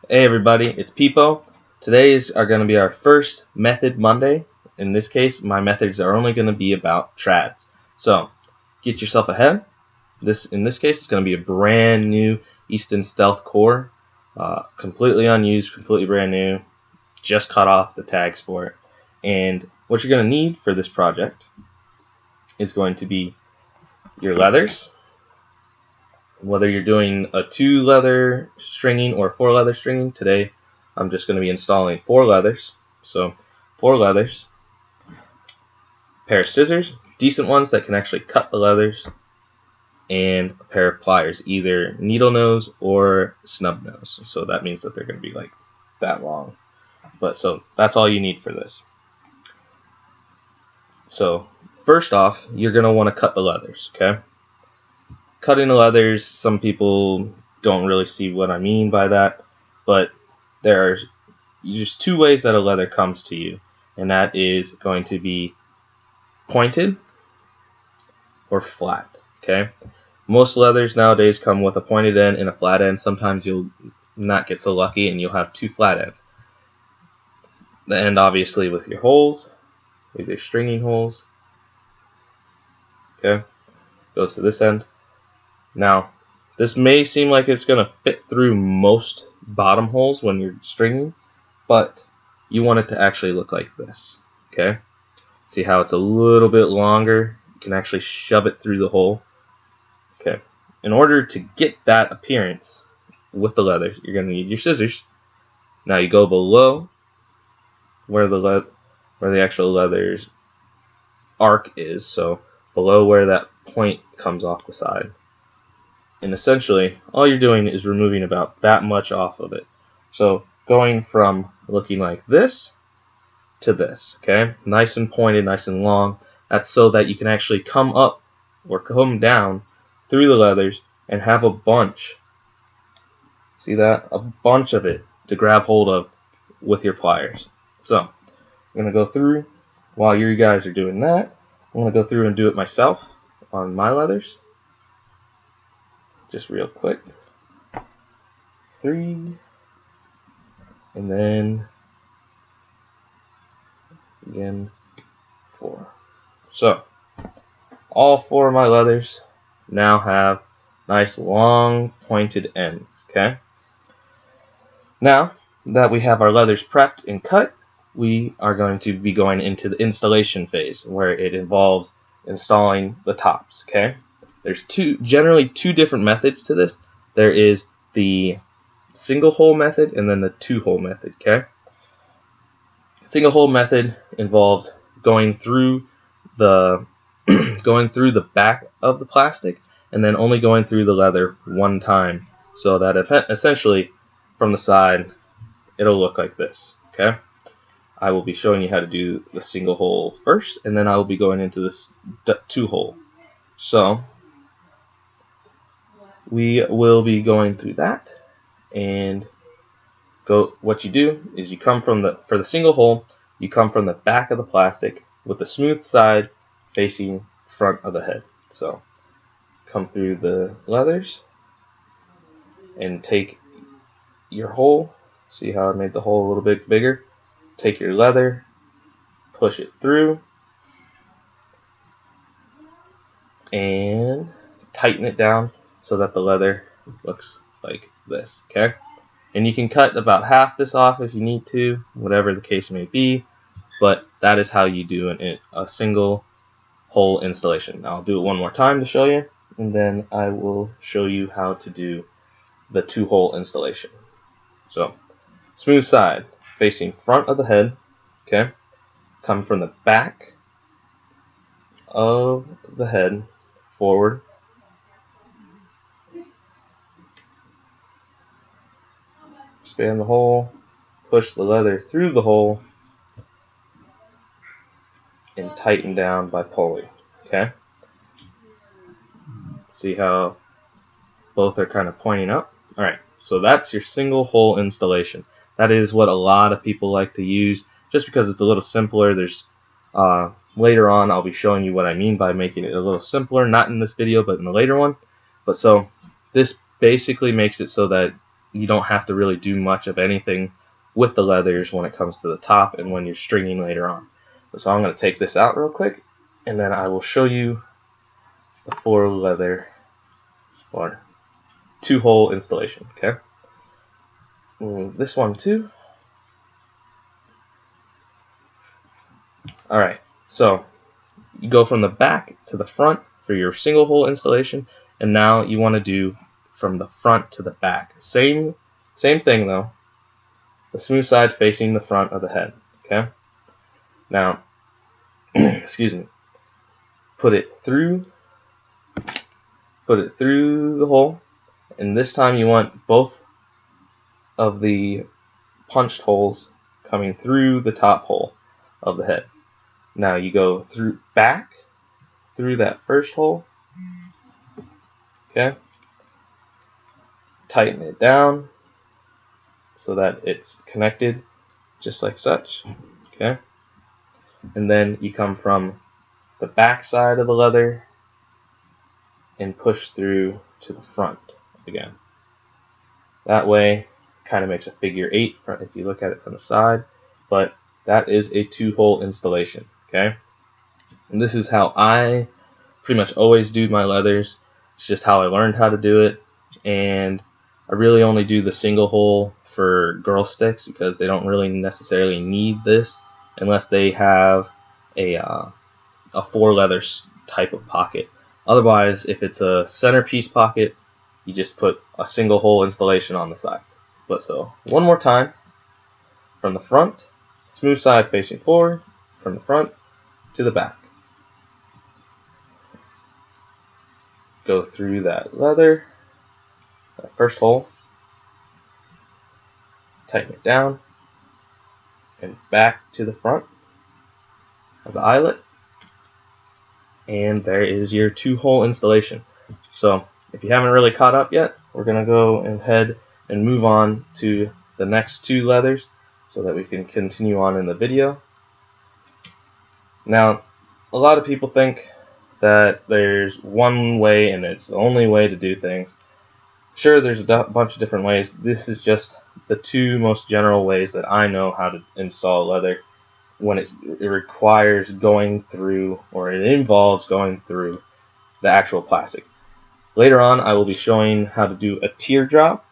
Hey everybody, it's Peepo. Today's are going to be our first Method Monday. In this case, my methods are only going to be about trads. So, get yourself ahead. In this case, it's going to be a brand new Easton Stealth core. Completely unused, completely brand new. Just cut off the tags for it. And what you're going to need for this project is going to be your leathers. Whether you're doing a 2 leather stringing or 4 leather stringing, today I'm just going to be installing 4 leathers. So 4 leathers, a pair of scissors, decent ones that can actually cut the leathers, and a pair of pliers, either needle nose or snub nose. So that means that they're going to be like that long. So that's all you need for this. So first off, you're going to want to cut the leathers, okay? Cutting the leathers, some people don't really see what I mean by that, but there are just 2 ways that a leather comes to you, and that is going to be pointed or flat, okay? Most leathers nowadays come with a pointed end and a flat end. Sometimes you'll not get so lucky and you'll have 2 flat ends. The end obviously with your holes, with your stringing holes, okay, goes to this end. Now, this may seem like it's going to fit through most bottom holes when you're stringing, but you want it to actually look like this, okay? See how it's a little bit longer? You can actually shove it through the hole. Okay. In order to get that appearance with the leathers, you're going to need your scissors. Now you go below where the actual leather's arc is, so below where that point comes off the side. And essentially, all you're doing is removing about that much off of it. So going from looking like this to this, okay? Nice and pointed, nice and long. That's so that you can actually come up or come down through the leathers and have a bunch. See that? A bunch of it to grab hold of with your pliers. So I'm going to go through, while you guys are doing that, I'm going to go through and do it myself on my leathers. Just real quick. 3, and then again 4. So all 4 of my leathers now have nice long pointed ends, okay? Now that we have our leathers prepped and cut, we are going to be going into the installation phase, where it involves installing the tops, okay? There's generally two different methods to this. There is the single hole method and then the 2-hole method, okay? Single hole method involves going through the back of the plastic and then only going through the leather one time, so that essentially from the side it'll look like this, okay? I will be showing you how to do the single hole first, and then I will be going into this 2-hole. So we will be going through that, and what you do is you come from for the single hole, you come from the back of the plastic with the smooth side facing front of the head. So come through the leathers and take your hole. See how I made the hole a little bit bigger? Take your leather, push it through, and tighten it down so that the leather looks like this, okay? And you can cut about half this off if you need to, whatever the case may be, but that is how you do a single hole installation. Now I'll do it one more time to show you, and then I will show you how to do the 2-hole installation. So, smooth side facing front of the head, okay? Come from the back of the head forward. Expand the hole, push the leather through the hole, and tighten down by pulling, okay? See how both are kind of pointing up? Alright, so that's your single hole installation. That is what a lot of people like to use, just because it's a little simpler. There's later on I'll be showing you what I mean by making it a little simpler, not in this video but in the later one. But so this basically makes it so that you don't have to really do much of anything with the leathers when it comes to the top and when you're stringing later on. So I'm going to take this out real quick, and then I will show you the 4 leather or 2-hole installation. Okay, this one too. Alright, so you go from the back to the front for your single hole installation, and now you want to do from the front to the back. Same thing though. The smooth side facing the front of the head. Okay. Now, excuse me. Put it through the hole, and this time you want both of the punched holes coming through the top hole of the head. Now you go back through that first hole. Okay. Tighten it down so that it's connected just like such. Okay. And then you come from the back side of the leather and push through to the front again. That way, kind of makes a figure 8 if you look at it from the side, but that is a 2-hole installation. Okay. And this is how I pretty much always do my leathers. It's just how I learned how to do it, and I really only do the single hole for girl sticks because they don't really necessarily need this unless they have a 4 leather type of pocket. Otherwise, if it's a centerpiece pocket, you just put a single hole installation on the sides. But so, one more time, from the front, smooth side facing forward, from the front to the back. Go through that leather, that first hole, tighten it down, and back to the front of the eyelet, and there is your 2-hole installation. So if you haven't really caught up yet, we're going to go ahead and move on to the next 2 leathers so that we can continue on in the video. Now, a lot of people think that there's one way and it's the only way to do things. Sure, there's a bunch of different ways. This is just the 2 most general ways that I know how to install leather when it requires going through, or it involves going through the actual plastic. Later on, I will be showing how to do a teardrop,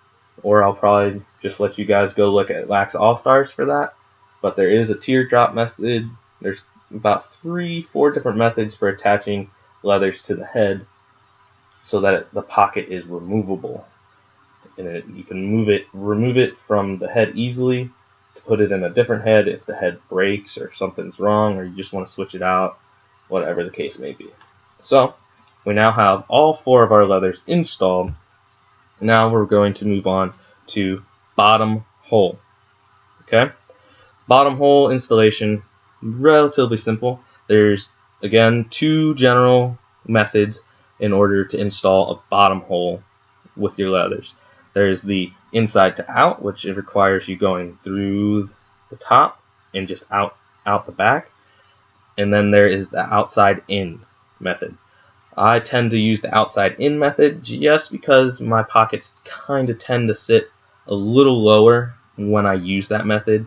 or I'll probably just let you guys go look at Wax All-Stars for that. But there is a teardrop method. There's about 3-4 different methods for attaching leathers to the head so that the pocket is removable. And you can remove it from the head easily to put it in a different head if the head breaks or something's wrong or you just want to switch it out, whatever the case may be. So we now have all 4 of our leathers installed. Now we're going to move on to bottom hole. Okay? Bottom hole installation, relatively simple. There's, again, 2 general methods in order to install a bottom hole with your leathers. There's the inside to out, which it requires you going through the top and just out the back. And then there is the outside in method. I tend to use the outside in method just because my pockets kind of tend to sit a little lower when I use that method.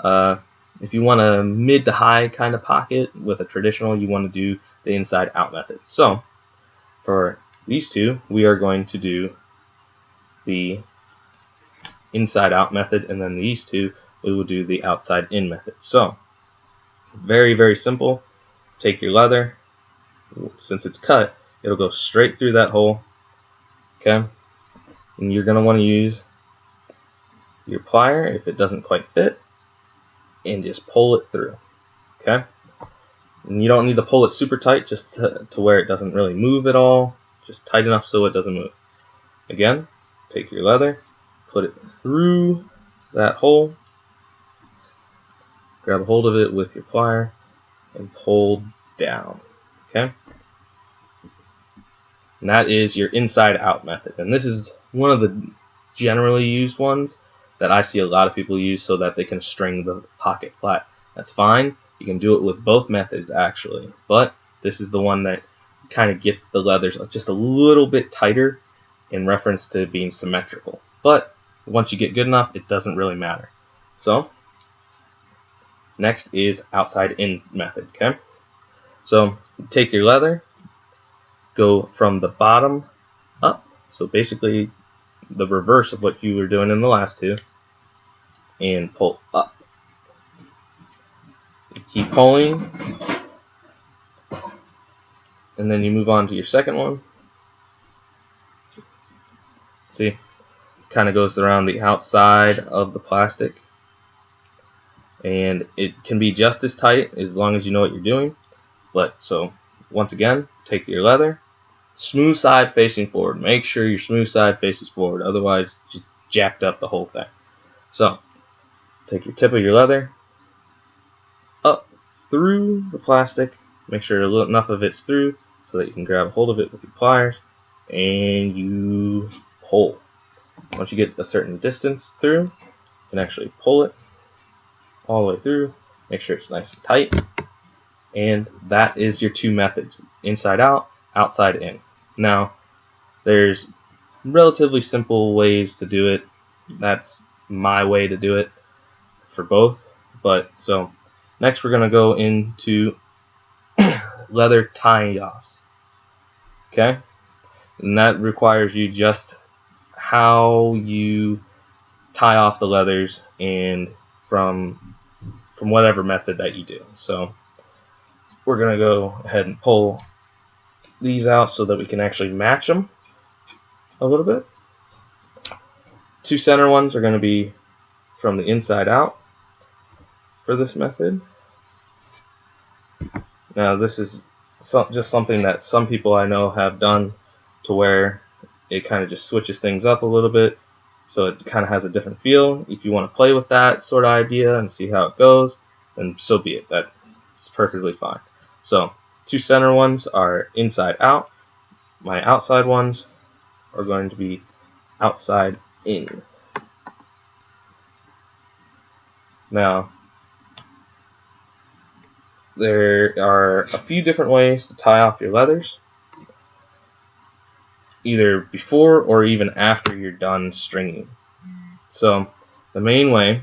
If you want a mid to high kind of pocket with a traditional, you want to do the inside out method. So for these 2, we are going to do the inside out method, and then these 2 we will do the outside in method. So very, very simple. Take your leather. Since it's cut, it'll go straight through that hole. Okay, and you're going to want to use your plier if it doesn't quite fit and just pull it through. Okay, and you don't need to pull it super tight, just to where it doesn't really move at all, just tight enough so it doesn't move. Again, take your leather, put it through that hole, grab a hold of it with your plier, and pull down. Okay? And that is your inside out method. And this is one of the generally used ones that I see a lot of people use so that they can string the pocket flat. That's fine. You can do it with both methods actually. But this is the one that kind of gets the leathers just a little bit tighter in reference to being symmetrical. But once you get good enough, it doesn't really matter. So next is outside in method. Okay, so take your leather, go from the bottom up, so basically the reverse of what you were doing in the last two, and pull up. You keep pulling, and then you move on to your second one. See, kind of goes around the outside of the plastic, and it can be just as tight as long as you know what you're doing. But so once again, take your leather, smooth side facing forward. Make sure your smooth side faces forward, otherwise just jacked up the whole thing. So take your tip of your leather up through the plastic, make sure enough of it's through so that you can grab a hold of it with your pliers, and you pull. Once you get a certain distance through, you can actually pull it all the way through, make sure it's nice and tight, and that is your two methods: inside out, outside in. Now there's relatively simple ways to do it. That's my way to do it for both. But so next we're going to go into leather tie-offs. Okay, and that requires you just how you tie off the leathers, and from whatever method that you do. So we're going to go ahead and pull these out so that we can actually match them a little bit. Two center ones are going to be from the inside out for this method. Now this is just something that some people I know have done, to where it kind of just switches things up a little bit, so it kind of has a different feel. If you want to play with that sort of idea and see how it goes, then so be it. That's perfectly fine. So two center ones are inside out. My outside ones are going to be outside in. Now there are a few different ways to tie off your leathers, either before or even after you're done stringing. So the main way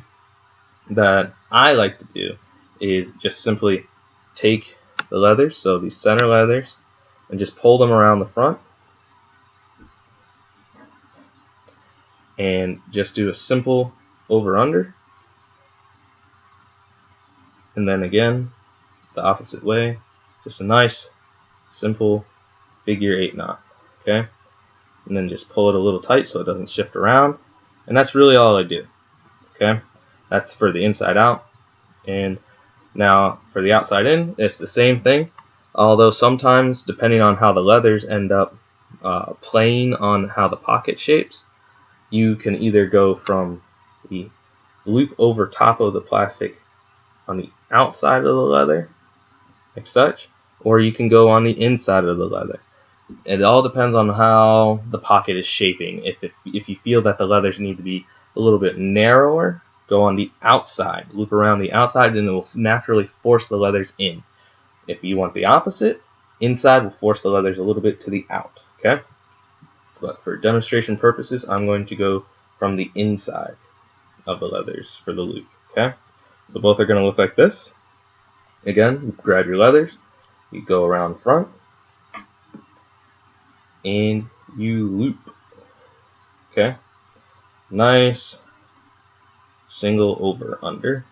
that I like to do is just simply take the leathers, so these center leathers, and just pull them around the front, and just do a simple over-under, and then again the opposite way, just a nice simple figure 8 knot. Okay, and then just pull it a little tight so it doesn't shift around, and that's really all I do. Okay, that's for the inside out. And now for the outside in, it's the same thing, although sometimes, depending on how the leathers end up playing on how the pocket shapes, you can either go from the loop over top of the plastic on the outside of the leather, like such, or you can go on the inside of the leather. It all depends on how the pocket is shaping. If you feel that the leathers need to be a little bit narrower, go on the outside, loop around the outside, and it will naturally force the leathers in. If you want the opposite, inside will force the leathers a little bit to the out. Okay, but for demonstration purposes, I'm going to go from the inside of the leathers for the loop. Okay, so both are going to look like this. Again, you grab your leathers, you go around front, and you loop. Okay, nice single over under,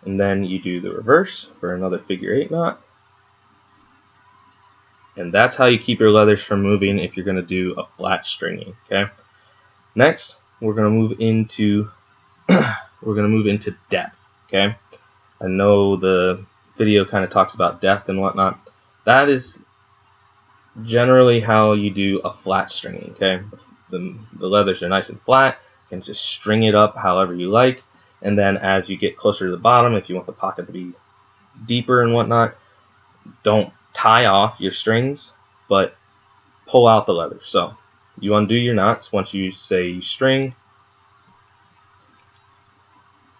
and then you do the reverse for another figure 8 knot, and that's how you keep your leathers from moving if you're going to do a flat stringing. Okay, next we're going to move into depth. Okay, I know the video kind of talks about depth and whatnot. That is generally how you do a flat stringing. Okay, the leathers are nice and flat, you can just string it up however you like, and then as you get closer to the bottom, if you want the pocket to be deeper and whatnot, don't tie off your strings, but pull out the leather. So you undo your knots once you say you string,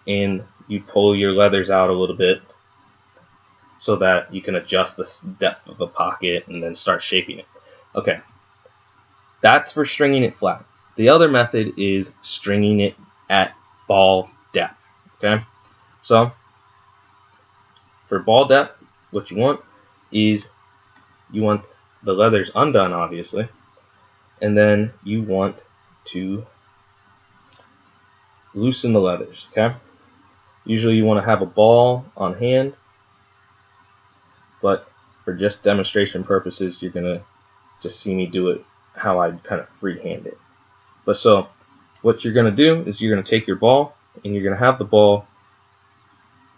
and you pull your leathers out a little bit so that you can adjust the depth of the pocket and then start shaping it. Okay, that's for stringing it flat. The other method is stringing it at ball depth. Okay, so for ball depth, what you want is you want the leathers undone, obviously, and then you want to loosen the leathers. Okay, usually you want to have a ball on hand, but for just demonstration purposes, you're gonna just see me do it how I kind of freehand it. But so what you're gonna do is you're gonna take your ball and you're gonna have the ball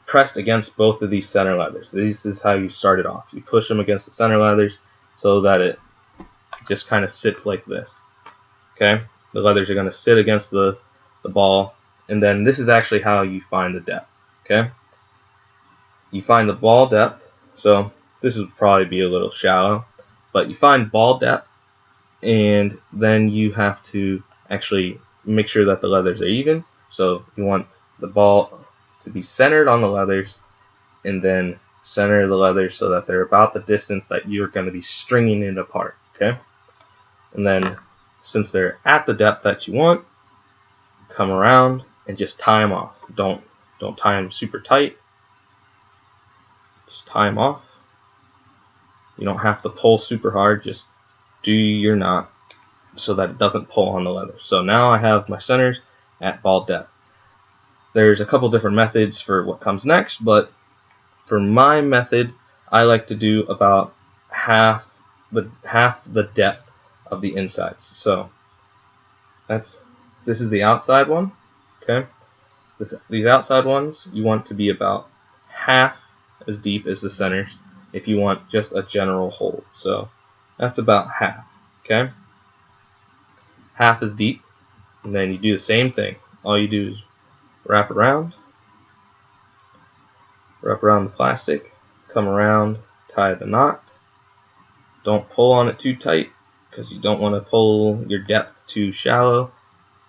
pressed against both of these center leathers. This is how you start it off. You push them against the center leathers so that it just kind of sits like this. Okay, the leathers are gonna sit against the ball, and then this is actually how you find the depth. Okay, you find the ball depth. So this would probably be a little shallow, but you find ball depth, and then you have to actually make sure that the leathers are even. So you want the ball to be centered on the leathers, and then center the leathers so that they're about the distance that you're going to be stringing it apart. Okay, and then since they're at the depth that you want, come around and just tie them off. Don't tie them super tight. Just tie them off. You don't have to pull super hard. Just do your knot so that it doesn't pull on the leather. So now I have my centers at ball depth. There's a couple different methods for what comes next, but for my method, I like to do about half the depth of the insides. So this is the outside one. Okay, these outside ones you want to be about half as deep as the centers if you want just a general hold. So that's about half. Okay, half as deep, and then you do the same thing. All you do is wrap around the plastic, come around, tie the knot. Don't pull on it too tight because you don't want to pull your depth too shallow.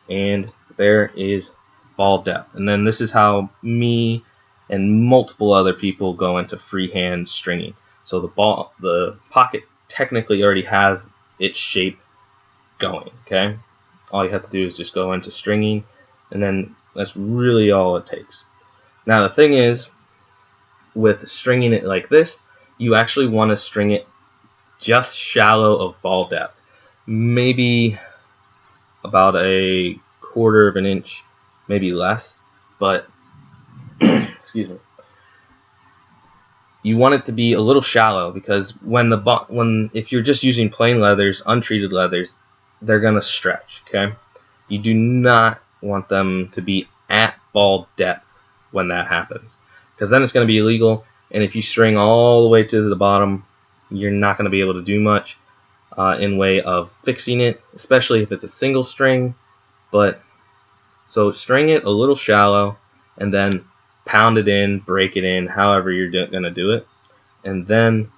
And there is ball depth. And then this is how me and multiple other people go into freehand stringing. So the pocket technically already has its shape going. Okay, all you have to do is just go into stringing, and then that's really all it takes. Now the thing is, with stringing it like this, you actually want to string it just shallow of ball depth, maybe about a quarter of an inch, maybe less, but excuse me. You want it to be a little shallow because if you're just using plain leathers, untreated leathers, they're gonna stretch. Okay, you do not want them to be at ball depth when that happens, because then it's going to be illegal, and if you string all the way to the bottom, you're not going to be able to do much in way of fixing it, especially if it's a single string. But so string it a little shallow and then pound it in, break it in, however you're going to do it, and then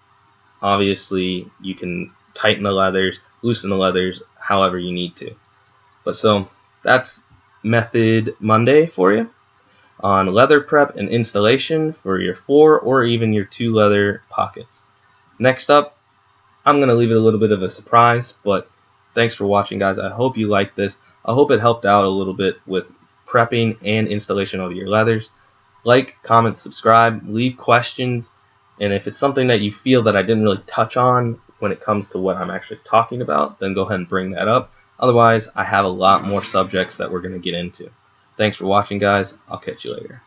obviously you can tighten the leathers, loosen the leathers however you need to. But so that's Method Monday for you on leather prep and installation for your 4 or even your 2 leather pockets. Next up, I'm going to leave it a little bit of a surprise, but thanks for watching, guys. I hope you liked this. I hope it helped out a little bit with prepping and installation of your leathers. Like, comment, subscribe, leave questions, and if it's something that you feel that I didn't really touch on when it comes to what I'm actually talking about, then go ahead and bring that up. Otherwise, I have a lot more subjects that we're going to get into. Thanks for watching, guys. I'll catch you later.